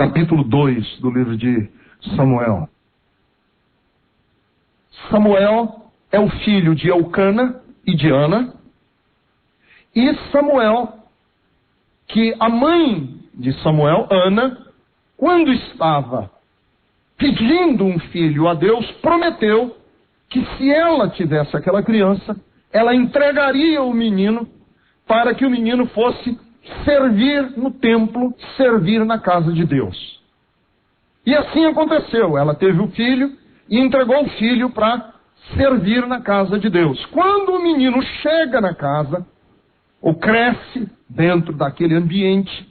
capítulo 2 do livro de Samuel. Samuel é o filho de Eucana e de Ana. E Samuel, que a mãe de Samuel, Ana, quando estava pedindo um filho a Deus, prometeu que se ela tivesse aquela criança, ela entregaria o menino para que o menino fosse servir no templo, servir na casa de Deus. E assim aconteceu. Ela teve o filho e entregou o filho para servir na casa de Deus. Quando o menino chega na casa, ou cresce dentro daquele ambiente,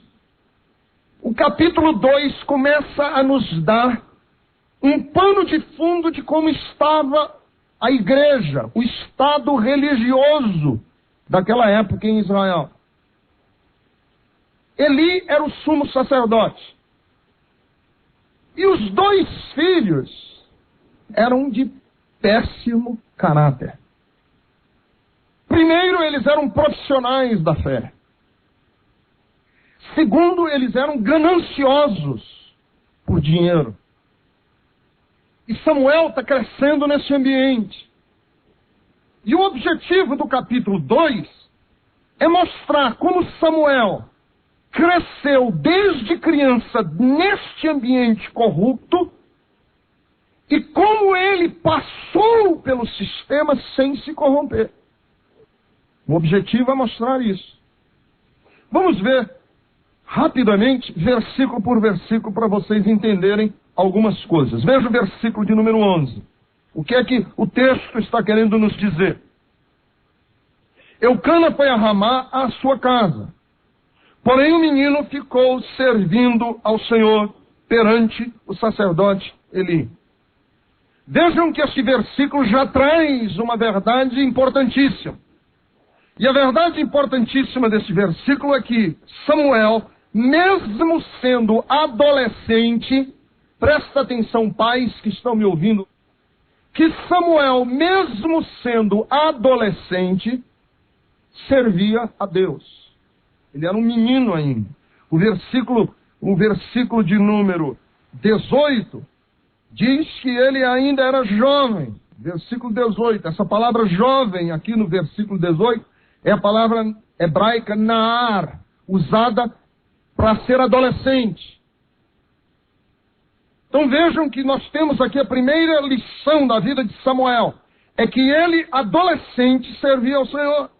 o capítulo 2 começa a nos dar um pano de fundo de como estava a igreja, o estado religioso daquela época em Israel. Eli era o sumo sacerdote. E os 2 filhos eram de péssimo caráter. Primeiro, eles eram profissionais da fé. Segundo, eles eram gananciosos por dinheiro. E Samuel está crescendo nesse ambiente. E o objetivo do capítulo 2 é mostrar como Samuel cresceu desde criança neste ambiente corrupto e como ele passou pelo sistema sem se corromper. O objetivo é mostrar isso. Vamos ver rapidamente, versículo por versículo, para vocês entenderem algumas coisas. Veja o versículo de número 11. O que é que o texto está querendo nos dizer? Eucana foi a Ramá à sua casa. Porém o menino ficou servindo ao Senhor perante o sacerdote Eli. Vejam que este versículo já traz uma verdade importantíssima. E a verdade importantíssima desse versículo é que Samuel, mesmo sendo adolescente, presta atenção, pais que estão me ouvindo, que Samuel, mesmo sendo adolescente, servia a Deus. Ele era um menino ainda. O versículo de número 18 diz que ele ainda era jovem. Versículo 18. Essa palavra jovem aqui no versículo 18 é a palavra hebraica naar, usada para ser adolescente. Então vejam que nós temos aqui a primeira lição da vida de Samuel. É que ele, adolescente, servia ao Senhor.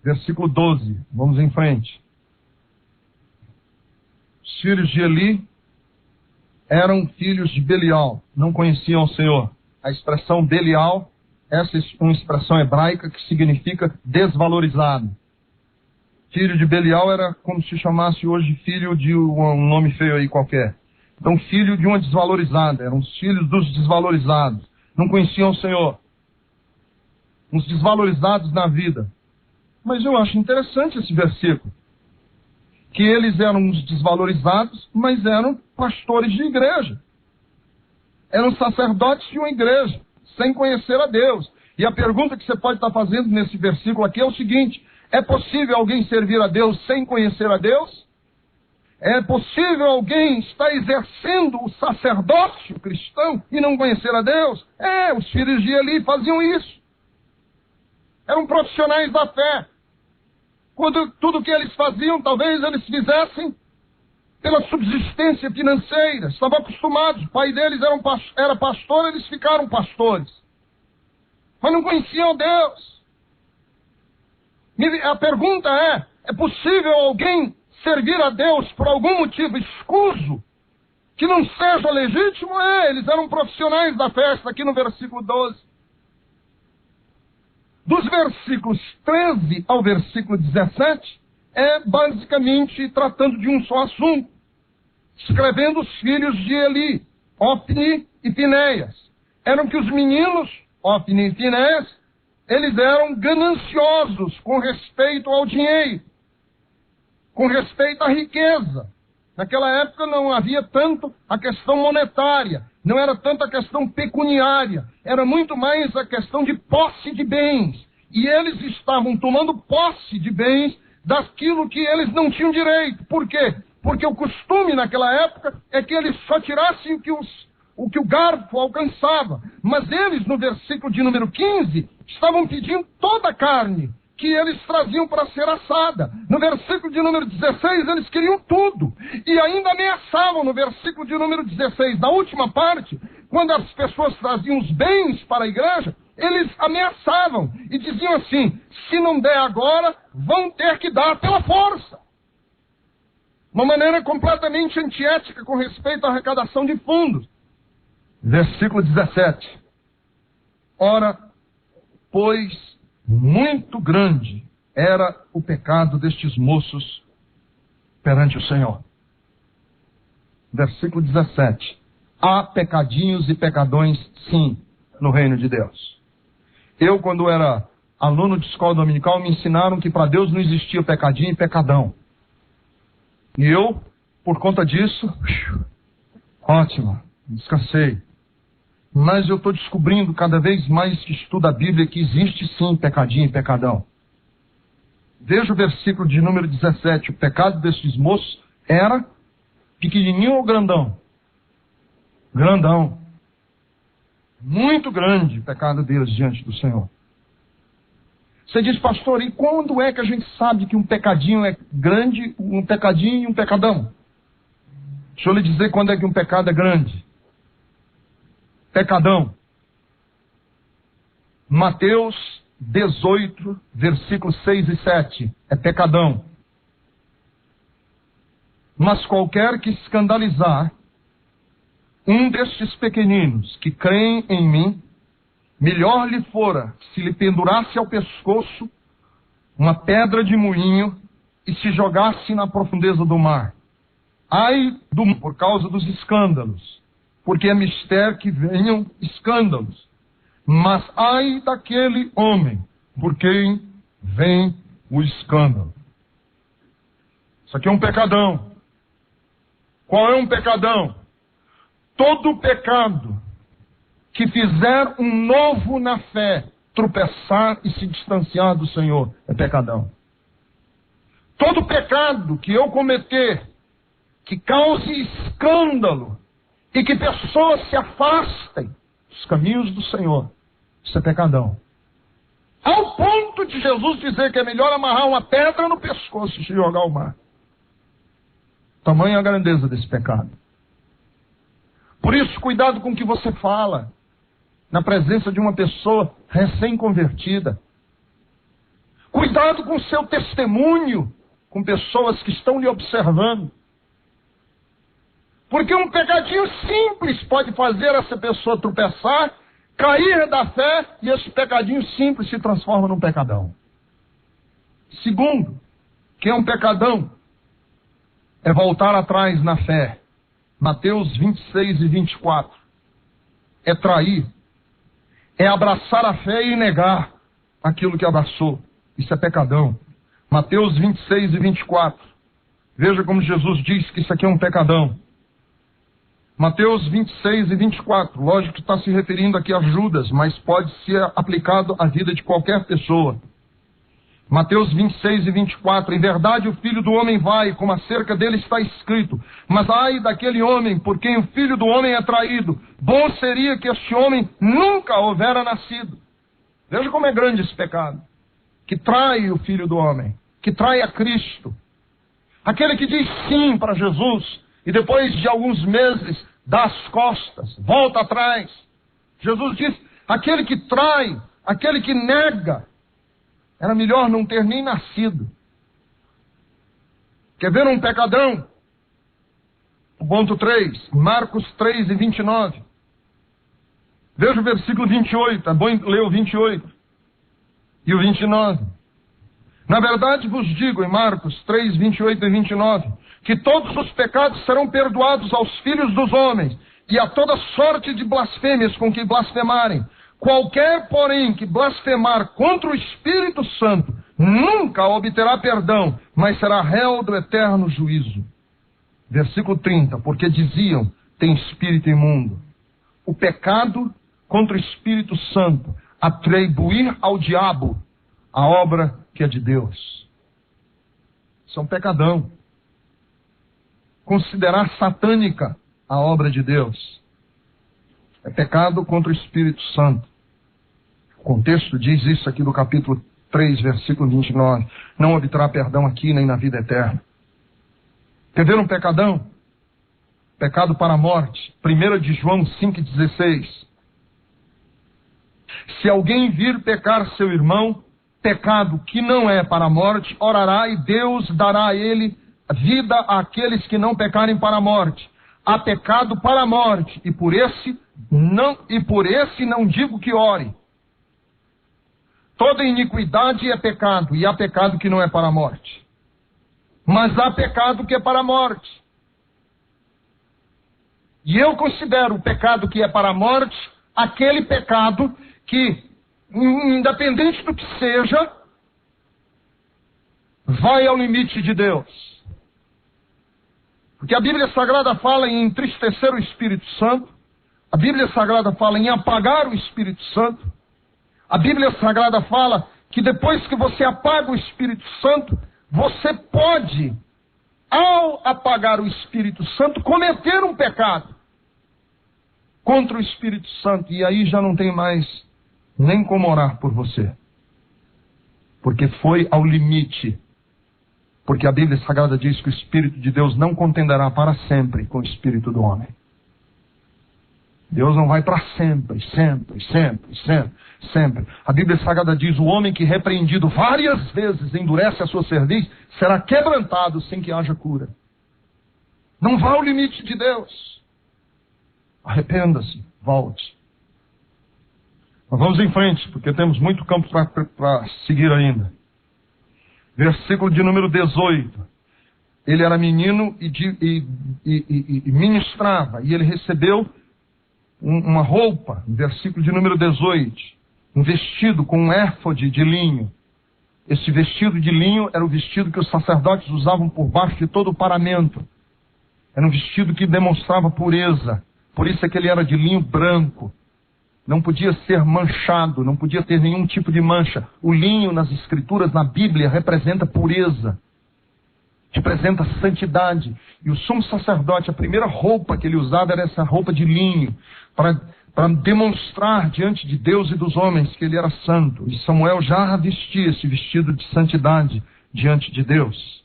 Versículo 12, vamos em frente. Os filhos de Eli eram filhos de Belial, não conheciam o Senhor. A expressão Belial, essa é uma expressão hebraica que significa desvalorizado. Filho de Belial era como se chamasse hoje filho de um nome feio aí qualquer. Então, filho de uma desvalorizada, eram os filhos dos desvalorizados. Não conheciam o Senhor. Uns desvalorizados na vida. Mas eu acho interessante esse versículo. Que eles eram uns desvalorizados, mas eram pastores de igreja. Eram sacerdotes de uma igreja, sem conhecer a Deus. E a pergunta que você pode estar fazendo nesse versículo aqui é o seguinte: é possível alguém servir a Deus sem conhecer a Deus? É possível alguém estar exercendo o sacerdócio cristão e não conhecer a Deus? Os filhos de Eli faziam isso. Eram profissionais da fé. Quando tudo que eles faziam, talvez eles fizessem pela subsistência financeira. Estavam acostumados. O pai deles era pastor, eles ficaram pastores. Mas não conheciam Deus. A pergunta é possível alguém servir a Deus por algum motivo escuso, que não seja legítimo? Eles eram profissionais da festa, aqui no versículo 12. Dos versículos 13 ao versículo 17, é basicamente tratando de um só assunto, escrevendo os filhos de Eli, Ofni e Finéias. Eram que os meninos, Ofni e Finéias, eles eram gananciosos com respeito ao dinheiro, com respeito à riqueza. Naquela época não havia tanto a questão monetária, não era tanto a questão pecuniária, era muito mais a questão de posse de bens. E eles estavam tomando posse de bens daquilo que eles não tinham direito. Por quê? porque o costume naquela época é que eles só tirassem o que o garfo alcançava. Mas eles, no versículo de número 15, estavam pedindo toda a carne que eles traziam para ser assada. No versículo de número 16, eles queriam tudo. E ainda ameaçavam, no versículo de número 16, na última parte, quando as pessoas traziam os bens para a igreja, eles ameaçavam e diziam assim: se não der agora, vão ter que dar pela força. Uma maneira completamente antiética com respeito à arrecadação de fundos. Versículo 17. Ora, pois muito grande era o pecado destes moços perante o Senhor. Versículo 17. Há pecadinhos e pecadões, sim, no reino de Deus. Eu, quando era aluno de escola dominical, me ensinaram que para Deus não existia pecadinho e pecadão. E eu, por conta disso, ótimo, descansei. Mas eu estou descobrindo cada vez mais que estudo a Bíblia que existe sim pecadinho e pecadão. Veja o versículo de número 17. O pecado desses moços era pequenininho ou grandão? Grandão. Muito grande o pecado deles diante do Senhor. Você diz, pastor, e quando é que a gente sabe que um pecadinho é grande, um pecadinho e um pecadão? Deixa eu lhe dizer quando é que um pecado é grande. Pecadão. Mateus 18, versículos 6 e 7. É pecadão. Mas qualquer que escandalizar um destes pequeninos que creem em mim, melhor lhe fora se lhe pendurasse ao pescoço uma pedra de moinho e se jogasse na profundeza do mar. Ai por causa dos escândalos, porque é mistério que venham escândalos. Mas ai daquele homem por quem vem o escândalo. Isso aqui é um pecadão. Qual é um pecadão? Todo pecado que fizer um novo na fé tropeçar e se distanciar do Senhor é pecadão. Todo pecado que eu cometer que cause escândalo e que pessoas se afastem dos caminhos do Senhor, isso é pecadão. Ao ponto de Jesus dizer que é melhor amarrar uma pedra no pescoço e se jogar ao mar. Tamanha a grandeza desse pecado. Por isso, cuidado com o que você fala na presença de uma pessoa recém-convertida. Cuidado com o seu testemunho com pessoas que estão lhe observando. Porque um pecadinho simples pode fazer essa pessoa tropeçar, cair da fé, e esse pecadinho simples se transforma num pecadão. Segundo, que é um pecadão, é voltar atrás na fé. Mateus 26 e 24. É trair. É abraçar a fé e negar aquilo que abraçou. Isso é pecadão. Mateus 26 e 24. Veja como Jesus diz que isso aqui é um pecadão. Mateus 26 e 24. Lógico que está se referindo aqui a Judas, mas pode ser aplicado à vida de qualquer pessoa. Mateus 26 e 24. Em verdade o Filho do Homem vai, como acerca dele está escrito. Mas ai daquele homem por quem o Filho do Homem é traído. Bom seria que este homem nunca houvera nascido. Veja como é grande esse pecado. Que trai o Filho do Homem. Que trai a Cristo. Aquele que diz sim para Jesus e depois de alguns meses dá as costas, volta atrás. Jesus diz, aquele que trai, aquele que nega, era melhor não ter nem nascido. Quer ver um pecadão? Ponto 3, Marcos 3 e 29. Veja o versículo 28, é bom ler o 28 e o 29. Na verdade vos digo, em Marcos 3, 28 e 29, que todos os pecados serão perdoados aos filhos dos homens, e a toda sorte de blasfêmias com que blasfemarem. Qualquer, porém, que blasfemar contra o Espírito Santo, nunca obterá perdão, mas será réu do eterno juízo. Versículo 30, porque diziam, tem espírito imundo. O pecado contra o Espírito Santo, atribuir ao diabo a obra que é de Deus. Isso é um pecadão. considerar satânica a obra de Deus. É pecado contra o Espírito Santo. O contexto diz isso aqui do capítulo 3, versículo 29. Não obterá perdão aqui nem na vida eterna. Entenderam um pecadão? Pecado para a morte. 1 de João 5,16. Se alguém vir pecar seu irmão, pecado que não é para a morte, orará e Deus dará a ele vida àqueles que não pecarem para a morte. Há pecado para a morte, e por esse não digo que ore. Toda iniquidade é pecado, e há pecado que não é para a morte. Mas há pecado que é para a morte. E eu considero o pecado que é para a morte aquele pecado que, independente do que seja, vai ao limite de Deus. Porque a Bíblia Sagrada fala em entristecer o Espírito Santo, a Bíblia Sagrada fala em apagar o Espírito Santo, a Bíblia Sagrada fala que depois que você apaga o Espírito Santo, você pode, ao apagar o Espírito Santo, cometer um pecado contra o Espírito Santo, e aí já não tem mais nem como orar por você, porque foi ao limite. Porque a Bíblia Sagrada diz que o Espírito de Deus não contenderá para sempre com o Espírito do homem. Deus não vai para sempre, sempre, sempre, sempre, sempre. A Bíblia Sagrada diz: o homem que repreendido várias vezes endurece a sua cerviz, será quebrantado sem que haja cura. Não vá ao limite de Deus. Arrependa-se, volte. Mas vamos em frente, porque temos muito campo para seguir ainda. Versículo de número 18. Ele era menino e ministrava, e ele recebeu uma roupa, versículo de número 18, um vestido com um éfode de linho. Esse vestido de linho era o vestido que os sacerdotes usavam por baixo de todo o paramento. Era um vestido que demonstrava pureza, por isso é que ele era de linho branco. Não podia ser manchado, não podia ter nenhum tipo de mancha. O linho nas Escrituras, na Bíblia, representa pureza, representa santidade. E o sumo sacerdote, a primeira roupa que ele usava era essa roupa de linho, para demonstrar diante de Deus e dos homens que ele era santo. E Samuel já vestia esse vestido de santidade diante de Deus.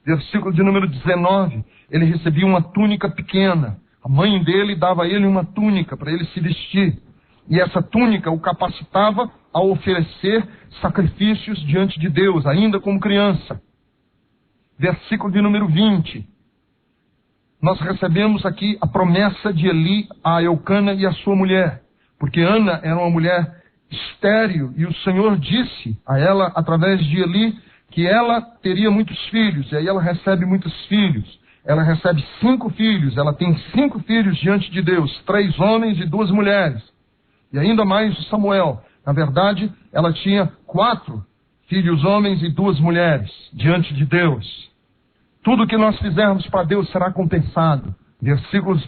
Versículo de número 19, ele recebia uma túnica pequena. A mãe dele dava a ele uma túnica para ele se vestir. E essa túnica o capacitava a oferecer sacrifícios diante de Deus, ainda como criança. Versículo de número 20. Nós recebemos aqui a promessa de Eli a Eucana e a sua mulher. Porque Ana era uma mulher estéril, e o Senhor disse a ela, através de Eli, que ela teria muitos filhos. E aí ela recebe muitos filhos. Ela recebe 5 filhos. Ela tem 5 filhos diante de Deus. 3 homens e 2 mulheres. E ainda mais Samuel. Na verdade, ela tinha 4 filhos homens e 2 mulheres diante de Deus. Tudo que nós fizermos para Deus será compensado. Versículos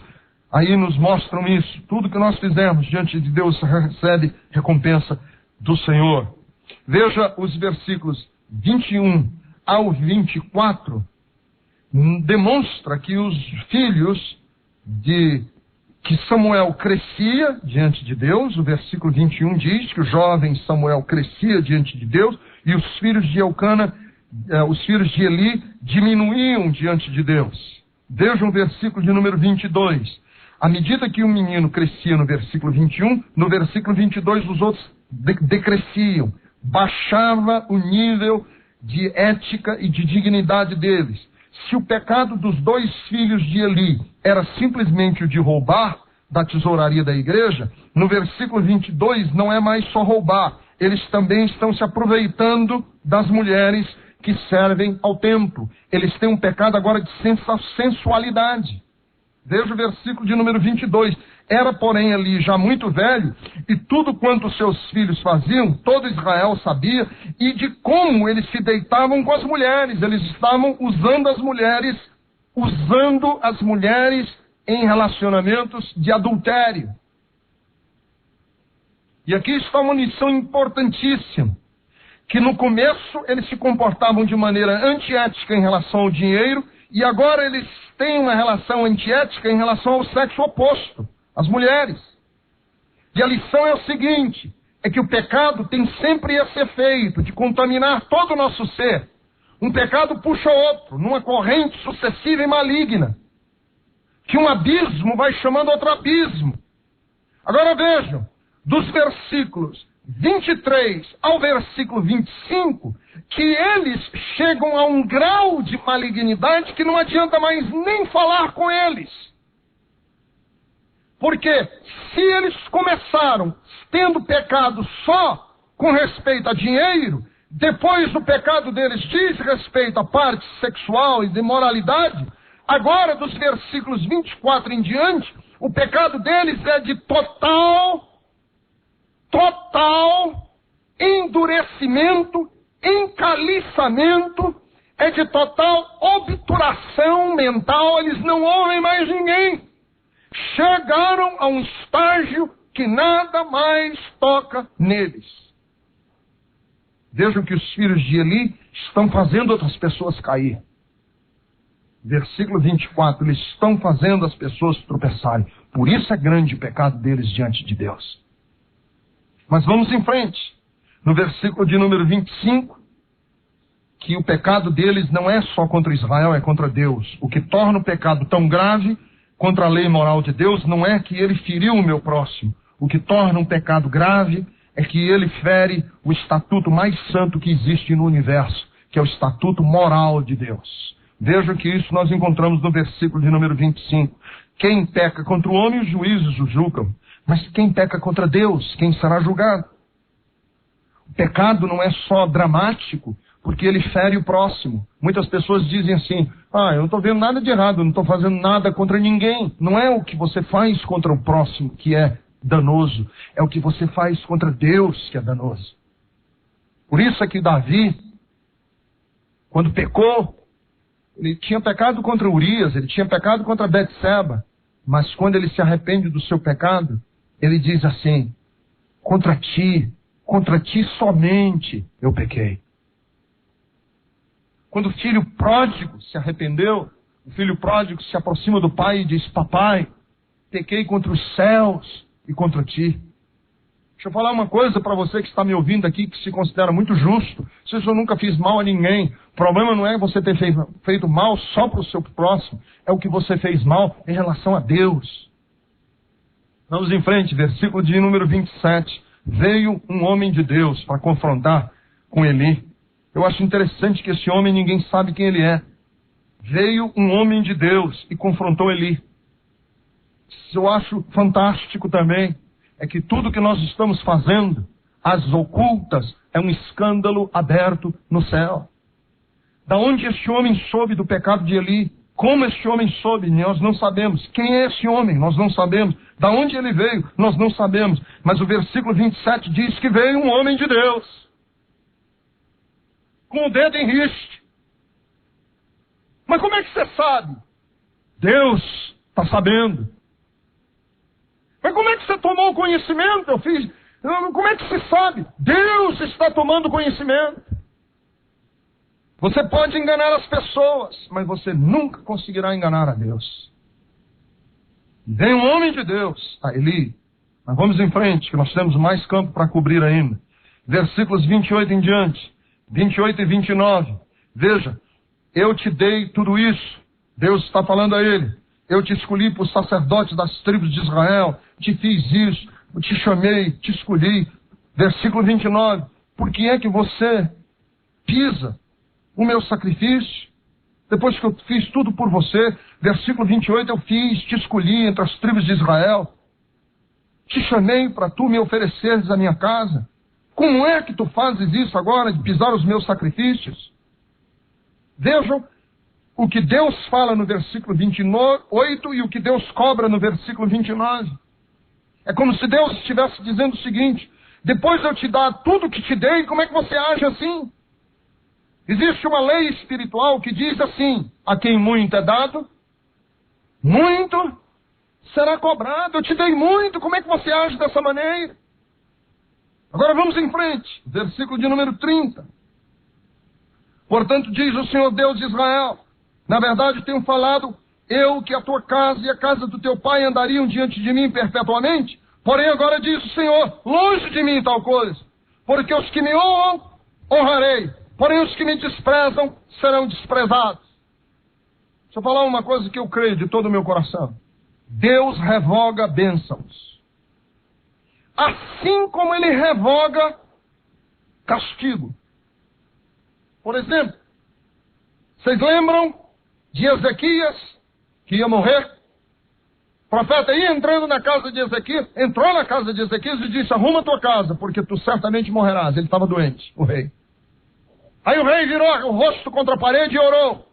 aí nos mostram isso. Tudo que nós fizermos diante de Deus recebe recompensa do Senhor. Veja os versículos 21 ao 24. Demonstra que os filhos que Samuel crescia diante de Deus. O versículo 21 diz que o jovem Samuel crescia diante de Deus, e os filhos de Eucana, os filhos de Eli, diminuíam diante de Deus. Vejam o versículo de número 22. À medida que o menino crescia no versículo 21, no versículo 22 os outros decresciam. Baixava o nível de ética e de dignidade deles. Se o pecado dos 2 filhos de Eli era simplesmente o de roubar da tesouraria da igreja, no versículo 22 não é mais só roubar. Eles também estão se aproveitando das mulheres que servem ao templo. Eles têm um pecado agora de sensualidade. Veja o versículo de número 22. Era, porém, Eli já muito velho, e tudo quanto seus filhos faziam, todo Israel sabia, e de como eles se deitavam com as mulheres. Eles estavam usando as mulheres em relacionamentos de adultério. E aqui está uma lição importantíssima, que no começo eles se comportavam de maneira antiética em relação ao dinheiro, E agora eles têm uma relação antiética em relação ao sexo oposto, as mulheres. E a lição é o seguinte, é que o pecado tem sempre esse efeito de contaminar todo o nosso ser. Um pecado puxa outro, numa corrente sucessiva e maligna. Que um abismo vai chamando outro abismo. Agora vejam, dos versículos 23 ao versículo 25, que eles chegam a um grau de malignidade que não adianta mais nem falar com eles. Porque se eles começaram tendo pecado só com respeito a dinheiro, depois o pecado deles diz respeito à parte sexual e de moralidade, agora dos versículos 24 em diante, o pecado deles é de total endurecimento, encaliçamento, é de total obturação mental, eles não ouvem mais ninguém. Chegaram a um estágio que nada mais toca neles. Vejam que os filhos de Eli estão fazendo outras pessoas cair. Versículo 24, eles estão fazendo as pessoas tropeçarem. Por isso é grande o pecado deles diante de Deus. Mas vamos em frente. No versículo de número 25, que o pecado deles não é só contra Israel, é contra Deus. O que torna o pecado tão grave contra a lei moral de Deus não é que ele feriu o meu próximo. O que torna um pecado grave é que ele fere o estatuto mais santo que existe no universo, que é o estatuto moral de Deus. Vejam que isso nós encontramos no versículo de número 25. Quem peca contra o homem, os juízes o julgam. Mas quem peca contra Deus, quem será julgado? O pecado não é só dramático, porque ele fere o próximo. Muitas pessoas dizem assim, eu não estou vendo nada de errado, não estou fazendo nada contra ninguém. Não é o que você faz contra o próximo que é danoso, é o que você faz contra Deus que é danoso. Por isso é que Davi, quando pecou, ele tinha pecado contra Urias, ele tinha pecado contra Betseba, mas quando ele se arrepende do seu pecado, ele diz assim, contra ti somente eu pequei. Quando o filho pródigo se arrependeu, o filho pródigo se aproxima do pai e diz, papai, pequei contra os céus e contra ti. Deixa eu falar uma coisa para você que está me ouvindo aqui, que se considera muito justo. Se eu nunca fiz mal a ninguém, o problema não é você ter feito mal só para o seu próximo, é o que você fez mal em relação a Deus. Vamos em frente, versículo de número 27. Veio um homem de Deus para confrontar com Eli. Eu acho interessante que esse homem ninguém sabe quem ele é. Veio um homem de Deus e confrontou Eli. Isso eu acho fantástico também. É que tudo que nós estamos fazendo, as ocultas, é um escândalo aberto no céu. Da onde este homem soube do pecado de Eli? Como este homem soube? Nós não sabemos. Quem é esse homem? Nós não sabemos. Da onde ele veio? Nós não sabemos. Mas o versículo 27 diz que veio um homem de Deus, com o dedo em riste. Mas como é que você sabe? Deus está sabendo. Mas como é que você tomou conhecimento? Como é que se sabe? Deus está tomando conhecimento. Você pode enganar as pessoas, mas você nunca conseguirá enganar a Deus. Vem um homem de Deus, a Eli. Mas vamos em frente, que nós temos mais campo para cobrir ainda. Versículos 28 em diante, 28 e 29. Veja, eu te dei tudo isso. Deus está falando a ele. Eu te escolhi por sacerdote das tribos de Israel, te fiz isso, te chamei, te escolhi. Versículo 29. Por que é que você pisa o meu sacrifício? Depois que eu fiz tudo por você. Versículo 28. Eu fiz, te escolhi entre as tribos de Israel. Te chamei para tu me ofereceres a minha casa. Como é que tu fazes isso agora, de pisar os meus sacrifícios? Vejam o que Deus fala no versículo 28 e o que Deus cobra no versículo 29. É como se Deus estivesse dizendo o seguinte: depois de eu te dar tudo que te dei, como é que você age assim? Existe uma lei espiritual que diz assim: a quem muito é dado, muito será cobrado. Eu te dei muito, como é que você age dessa maneira? Agora vamos em frente, versículo de número 30. Portanto, diz o Senhor Deus de Israel: Na verdade, tenho falado, eu que a tua casa e a casa do teu pai andariam diante de mim perpetuamente. Porém, agora diz o Senhor, longe de mim tal coisa. Porque os que me honram, honrarei. Porém, os que me desprezam, serão desprezados. Deixa eu falar uma coisa que eu creio de todo o meu coração. Deus revoga bênçãos. Assim como Ele revoga castigo. Por exemplo, vocês lembram de Ezequias, que ia morrer? O profeta ia entrando na casa de Ezequias, entrou na casa de Ezequias e disse, arruma a tua casa, porque tu certamente morrerás. Ele estava doente, o rei. Aí o rei virou o rosto contra a parede e orou.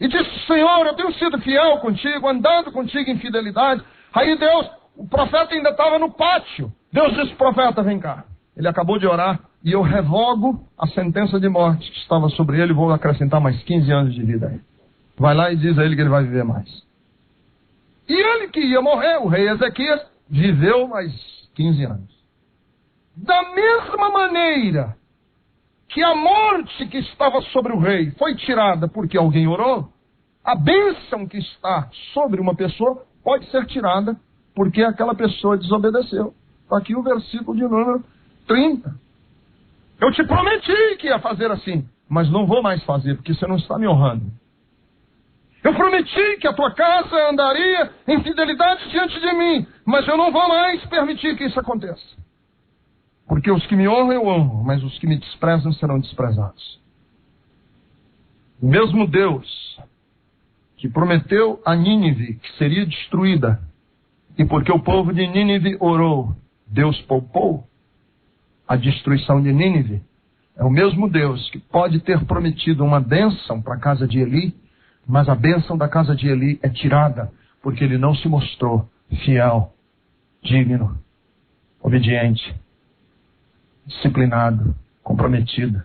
E disse, Senhor, eu tenho sido fiel contigo, andando contigo em fidelidade. Aí Deus, o profeta ainda estava no pátio. Deus disse, profeta, vem cá. Ele acabou de orar e eu revogo a sentença de morte que estava sobre ele e vou acrescentar mais 15 anos de vida a ele. Vai lá e diz a ele que ele vai viver mais. E ele que ia morrer, o rei Ezequias, viveu mais 15 anos. Da mesma maneira que a morte que estava sobre o rei foi tirada porque alguém orou, a bênção que está sobre uma pessoa pode ser tirada porque aquela pessoa desobedeceu. Está aqui o versículo de número 30. Eu te prometi que ia fazer assim, mas não vou mais fazer porque você não está me honrando. Eu prometi que a tua casa andaria em fidelidade diante de mim, mas eu não vou mais permitir que isso aconteça. Porque os que me honram, eu honro, mas os que me desprezam serão desprezados. O mesmo Deus que prometeu a Nínive que seria destruída, e porque o povo de Nínive orou, Deus poupou a destruição de Nínive, é o mesmo Deus que pode ter prometido uma bênção para a casa de Eli, mas a bênção da casa de Eli é tirada, porque ele não se mostrou fiel, digno, obediente, disciplinado, comprometido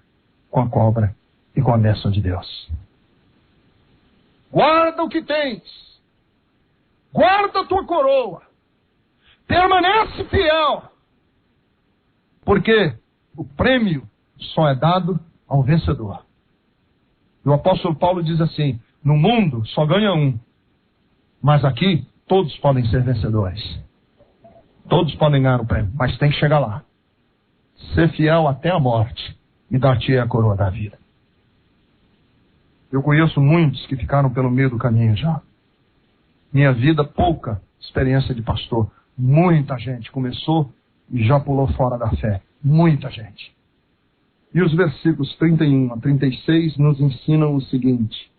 com a cobra e com a bênção de Deus. Guarda o que tens. Guarda a tua coroa. Permanece fiel. Porque o prêmio só é dado ao vencedor. E o apóstolo Paulo diz assim, no mundo só ganha um, mas aqui todos podem ser vencedores. Todos podem ganhar o prêmio, mas tem que chegar lá. Ser fiel até a morte e dar-te a coroa da vida. Eu conheço muitos que ficaram pelo meio do caminho já. Minha vida, pouca experiência de pastor. Muita gente começou e já pulou fora da fé. Muita gente. E os versículos 31 a 36 nos ensinam o seguinte.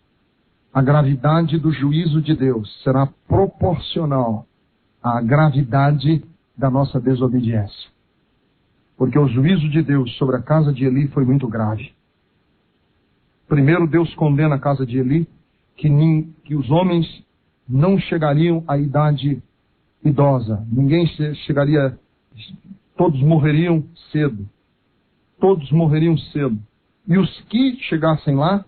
A gravidade do juízo de Deus será proporcional à gravidade da nossa desobediência. Porque o juízo de Deus sobre a casa de Eli foi muito grave. Primeiro, Deus condena a casa de Eli, que os homens não chegariam à idade idosa. Ninguém chegaria, todos morreriam cedo. Todos morreriam cedo. E os que chegassem lá,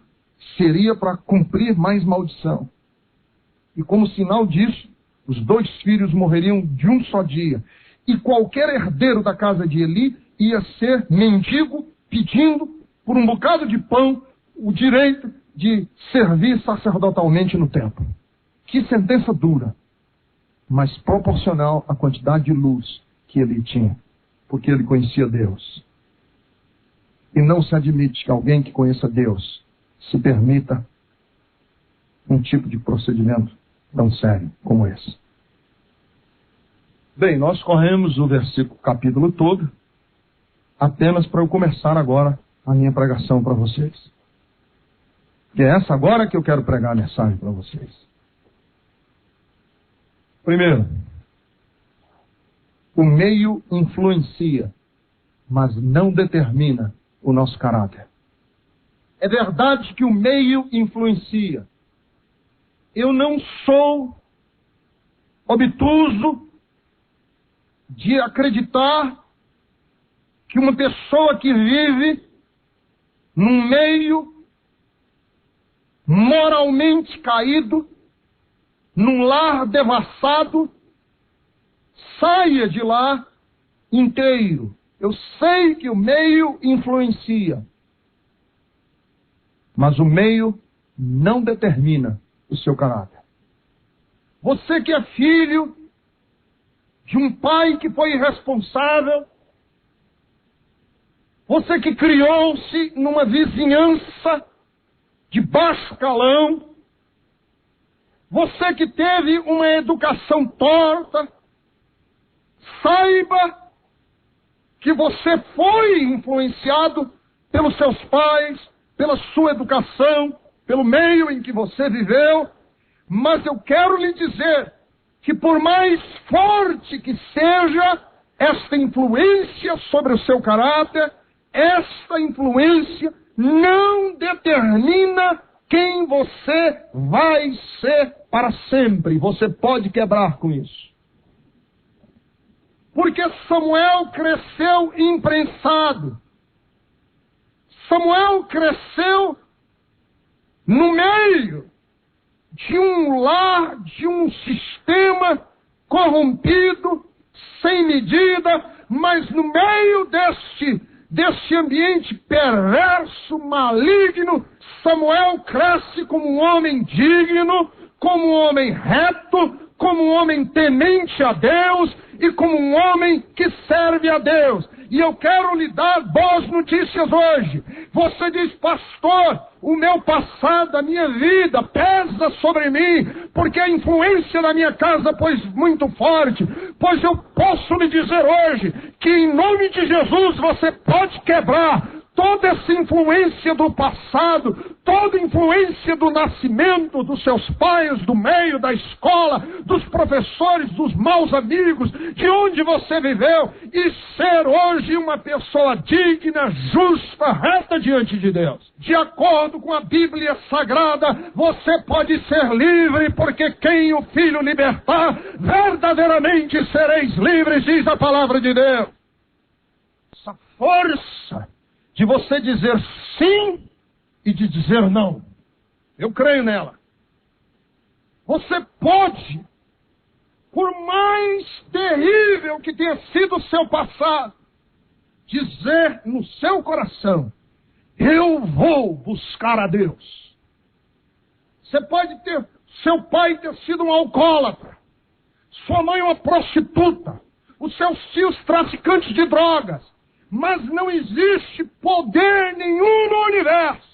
seria para cumprir mais maldição. E como sinal disso, os 2 filhos morreriam de um só dia. E qualquer herdeiro da casa de Eli ia ser mendigo, pedindo, por um bocado de pão, o direito de servir sacerdotalmente no templo. Que sentença dura, mas proporcional à quantidade de luz que ele tinha, porque ele conhecia Deus. E não se admite que alguém que conheça Deus se permita um tipo de procedimento tão sério como esse. Bem, nós corremos o capítulo todo, apenas para eu começar agora a minha pregação para vocês. Que é essa agora que eu quero pregar a mensagem para vocês. Primeiro, o meio influencia, mas não determina o nosso caráter. É verdade que o meio influencia. Eu não sou obtuso de acreditar que uma pessoa que vive num meio moralmente caído, num lar devassado, saia de lá inteiro. Eu sei que o meio influencia, mas o meio não determina o seu caráter. Você que é filho de um pai que foi irresponsável, você que criou-se numa vizinhança de baixo calão, você que teve uma educação torta, saiba que você foi influenciado pelos seus pais, pela sua educação, pelo meio em que você viveu, mas eu quero lhe dizer que por mais forte que seja esta influência sobre o seu caráter, esta influência não determina quem você vai ser para sempre. Você pode quebrar com isso. Porque Samuel cresceu imprensado. Samuel cresceu no meio de um lar, de um sistema corrompido, sem medida, mas no meio deste ambiente perverso, maligno, Samuel cresce como um homem digno, como um homem reto, como um homem temente a Deus e como um homem que serve a Deus. E eu quero lhe dar boas notícias hoje. Você diz, pastor, o meu passado, a minha vida pesa sobre mim, porque a influência da minha casa foi muito forte. Pois eu posso lhe dizer hoje que em nome de Jesus você pode quebrar toda essa influência do passado, toda influência do nascimento, dos seus pais, do meio, da escola, dos professores, dos maus amigos, de onde você viveu, e ser hoje uma pessoa digna, justa, reta diante de Deus. De acordo com a Bíblia Sagrada, você pode ser livre, porque quem o Filho libertar, verdadeiramente sereis livres, diz a palavra de Deus. Essa força de você dizer sim e de dizer não. Eu creio nela. Você pode, por mais terrível que tenha sido o seu passado, dizer no seu coração, eu vou buscar a Deus. Você pode ter, seu pai ter sido um alcoólatra, sua mãe uma prostituta, os seus tios traficantes de drogas, mas não existe poder nenhum no universo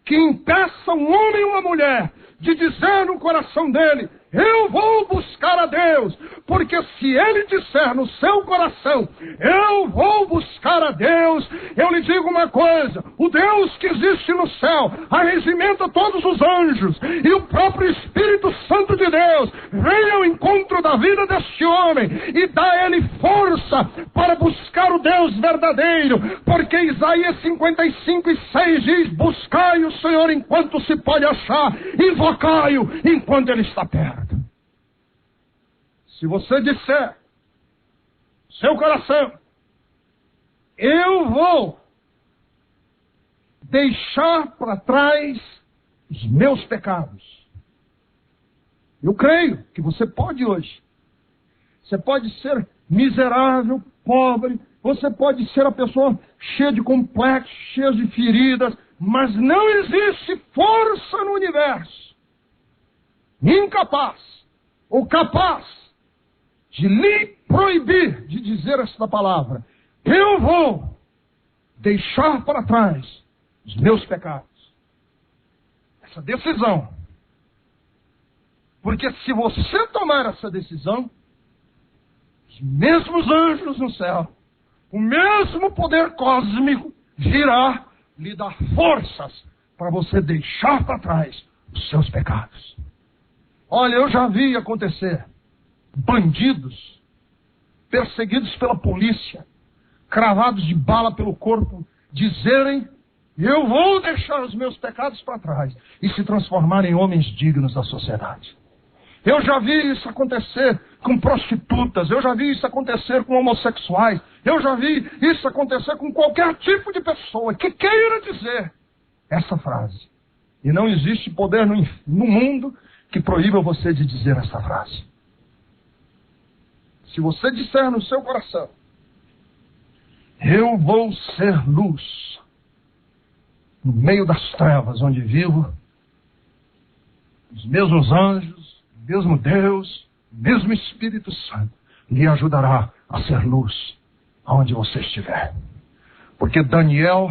que impeça um homem ou uma mulher de dizer no coração dele, eu vou buscar a Deus, porque se ele disser no seu coração, eu vou buscar a Deus, eu lhe digo uma coisa, o Deus que existe no céu, arregimenta todos os anjos, e o próprio Espírito Santo de Deus, vem ao encontro da vida deste homem, e dá a ele força para buscar o Deus verdadeiro, porque Isaías 55:6 diz, buscai o Senhor enquanto se pode achar, invocai-o enquanto ele está perto. Se você disser, seu coração, eu vou deixar para trás os meus pecados. Eu creio que você pode hoje. Você pode ser miserável, pobre, você pode ser a pessoa cheia de complexos, cheia de feridas, mas não existe força no universo incapaz ou capaz de lhe proibir de dizer esta palavra. Eu vou deixar para trás os meus pecados. Essa decisão. Porque se você tomar essa decisão, os mesmos anjos no céu, o mesmo poder cósmico virá lhe dar forças para você deixar para trás os seus pecados. Olha, eu já vi acontecer bandidos perseguidos pela polícia, cravados de bala pelo corpo, dizerem, eu vou deixar os meus pecados para trás, e se transformarem em homens dignos da sociedade. Eu já vi isso acontecer com prostitutas, eu já vi isso acontecer com homossexuais, eu já vi isso acontecer com qualquer tipo de pessoa que queira dizer essa frase. E não existe poder no mundo que proíba você de dizer essa frase. Se você disser no seu coração, eu vou ser luz no meio das trevas onde vivo, os mesmos anjos, o mesmo Deus, o mesmo Espírito Santo lhe ajudará a ser luz aonde você estiver. Porque Daniel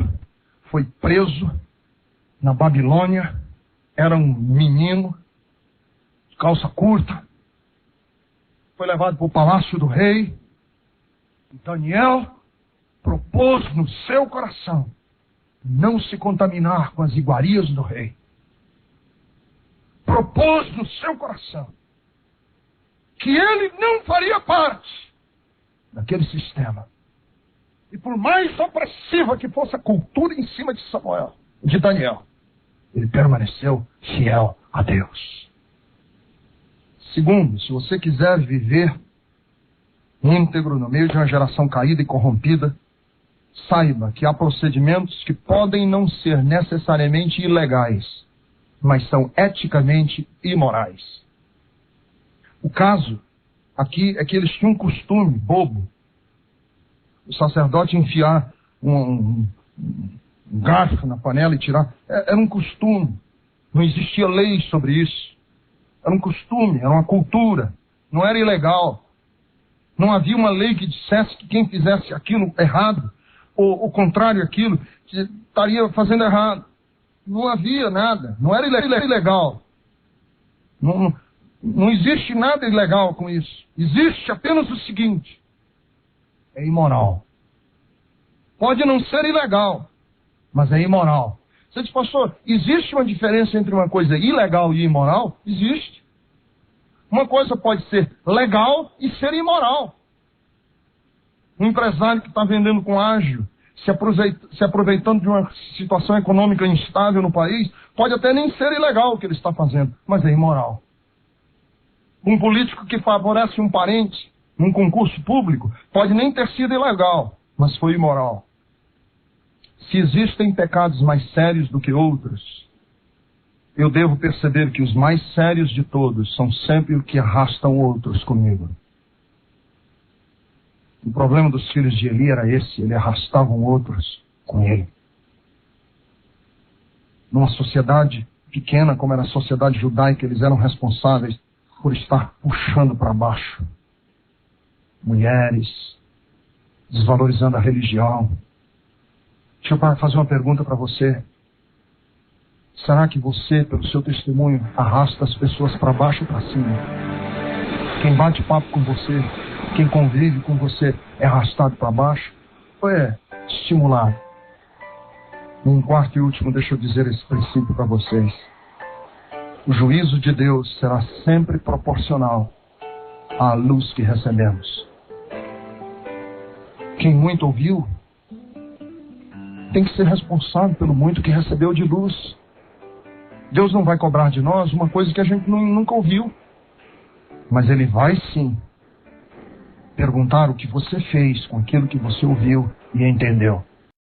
foi preso na Babilônia, era um menino, calça curta, foi levado para o palácio do rei. Daniel propôs no seu coração não se contaminar com as iguarias do rei. Propôs no seu coração que ele não faria parte daquele sistema. E por mais opressiva que fosse a cultura em cima de Samuel, de Daniel, ele permaneceu fiel a Deus. Segundo, se você quiser viver íntegro no meio de uma geração caída e corrompida, saiba que há procedimentos que podem não ser necessariamente ilegais, mas são eticamente imorais. O caso aqui é que eles tinham um costume bobo. O sacerdote enfiar um garfo na panela e tirar. Era um costume. Não existia lei sobre isso. Era um costume, era uma cultura. Não era ilegal. Não havia uma lei que dissesse que quem fizesse aquilo errado, ou o contrário aquilo, estaria fazendo errado. Não havia nada. Não era ilegal. Não existe nada ilegal com isso. Existe apenas o seguinte: é imoral. Pode não ser ilegal, mas é imoral. Você diz, pastor, existe uma diferença entre uma coisa ilegal e imoral? Existe. Uma coisa pode ser legal e ser imoral. Um empresário que está vendendo com ágio, se aproveitando de uma situação econômica instável no país, pode até nem ser ilegal o que ele está fazendo, mas é imoral. Um político que favorece um parente num concurso público pode nem ter sido ilegal, mas foi imoral. Se existem pecados mais sérios do que outros, eu devo perceber que os mais sérios de todos são sempre os que arrastam outros comigo. O problema dos filhos de Eli era esse: eles arrastavam outros com ele. Numa sociedade pequena como era a sociedade judaica, eles eram responsáveis por estar puxando para baixo mulheres, desvalorizando a religião. Deixa eu fazer uma pergunta para você. Será que você, pelo seu testemunho, arrasta as pessoas para baixo ou para cima? Quem bate papo com você, quem convive com você, é arrastado para baixo ou é estimulado? Um quarto e último, deixa eu dizer esse princípio para vocês. O juízo de Deus será sempre proporcional à luz que recebemos. Quem muito ouviu tem que ser responsável pelo muito que recebeu de luz. Deus não vai cobrar de nós uma coisa que a gente nunca ouviu. Mas Ele vai sim perguntar o que você fez com aquilo que você ouviu e entendeu.